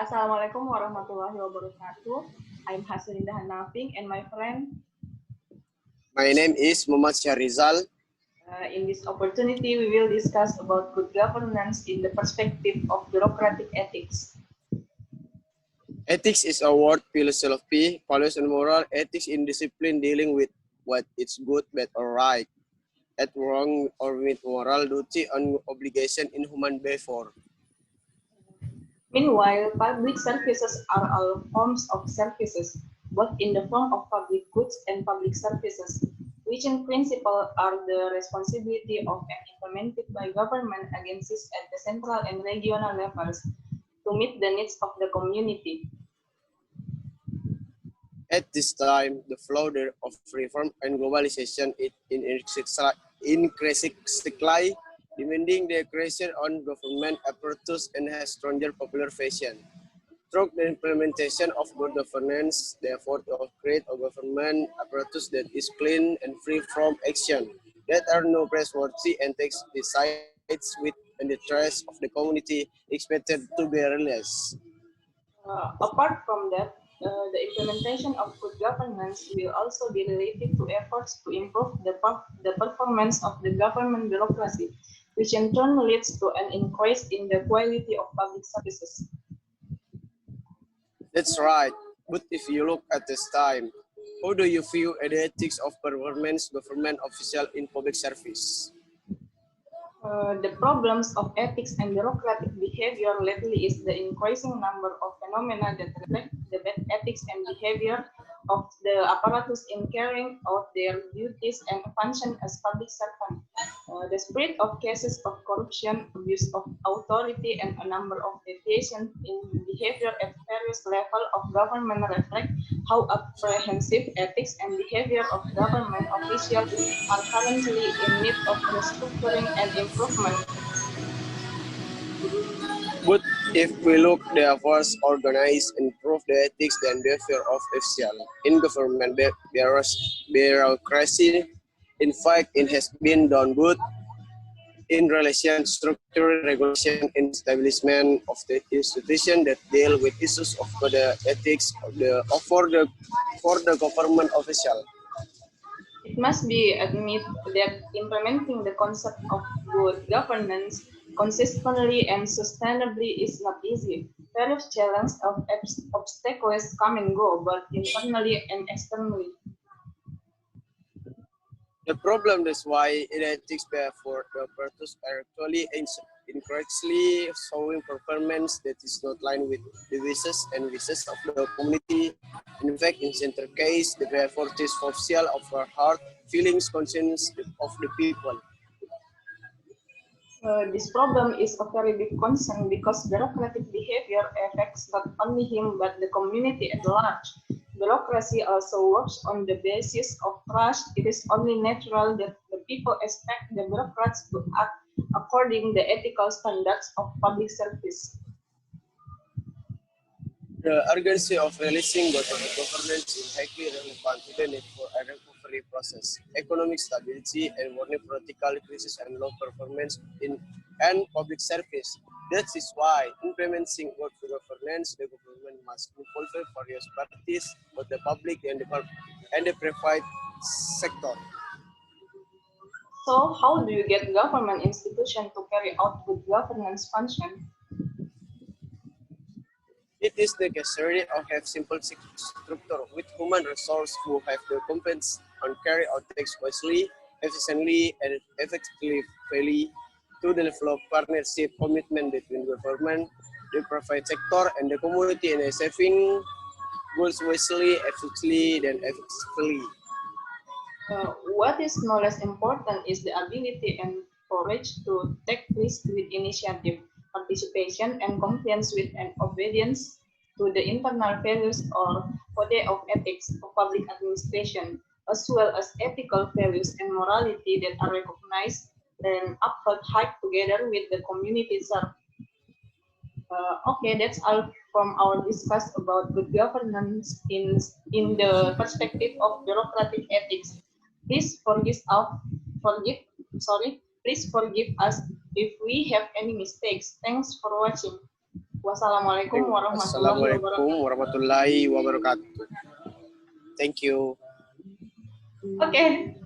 Assalamualaikum warahmatullahi wabarakatuh. I'm Haslinda Hanafing and my friend. My name is Muhammad Syahrizal. In this opportunity, we will discuss about good governance in the perspective of bureaucratic ethics. Ethics is a word philosophy, values and moral. Ethics in discipline dealing with what is good, bad or right, at wrong or with moral duty and obligation in human behavior. Meanwhile, public services are all forms of services, both in the form of public goods and public services, which in principle are the responsibility of and implemented by government agencies at the central and regional levels to meet the needs of the community. At this time, the flow of reform and globalization is increasingly demanding the creation on government apparatus and has stronger popular fashion. Through the implementation of good governance, the effort to create a government apparatus that is clean and free from action, that are no praiseworthy and takes the sides with and the trust of the community expected to be realized. Apart from that, the implementation of good governance will also be related to efforts to improve the performance of the government bureaucracy, which in turn leads to an increase in the quality of public services. That's right. But if you look at this time, how do you view the ethics of performance government official in public service? The problems of ethics and bureaucratic behavior lately is the increasing number of phenomena that reflect the bad ethics and behavior of the apparatus in carrying out their duties and function as public servants. The spread of cases of corruption, abuse of authority, and a number of deviations in behavior at various levels of government reflect how apprehensive ethics and behavior of government officials are currently in need of restructuring and improvement. But if we look the efforts organized and improve the ethics and behavior of officials in government bureaucracy, in fact, it has been done good in relation structure, regulation, and establishment of the institution that deal with issues of the ethics of the for the government official. It must be admitted that implementing the concept of good governance consistently and sustainably is not easy. Various challenges of obstacles come and go, both internally and externally. The problem is why ethics for the purpose are actually incorrectly showing performance that is not aligned with the wishes of the community. In fact, in center case, the effort is social of our heart, feelings, conscience of the people. This problem is a very big concern because bureaucratic behavior affects not only him but the community at large. Bureaucracy also works on the basis of trust. It is only natural that the people expect the bureaucrats to act according to the ethical standards of public service. The urgency of releasing governance is highly relevant to the need for a recovery process, economic stability, and warning political crisis and low performance in and public service. That is why implementing good governance, the government must involve various parties, both the public and the private sector. So, how do you get government institutions to carry out good governance function? It is necessary to have simple structure with human resources who have the competence and carry out tasks wisely, efficiently, and effectively to develop partnership commitment between government, the private sector, and the community in achieving goals wisely, effectively, and effectively. What is no less important is the ability and courage to take risks with initiative, participation, and compliance with and obedience to the internal values or code of ethics of public administration, as well as ethical values and morality that are recognized and upheld high together with the community served. Okay, that's all from our discuss about good governance in the perspective of bureaucratic ethics. Please forgive, sorry, please forgive us if we have any mistakes. Thanks for watching. Wassalamualaikum warahmatullahi wabarakatuh. Assalamualaikum warahmatullahi wabarakatuh. Thank you. Oke.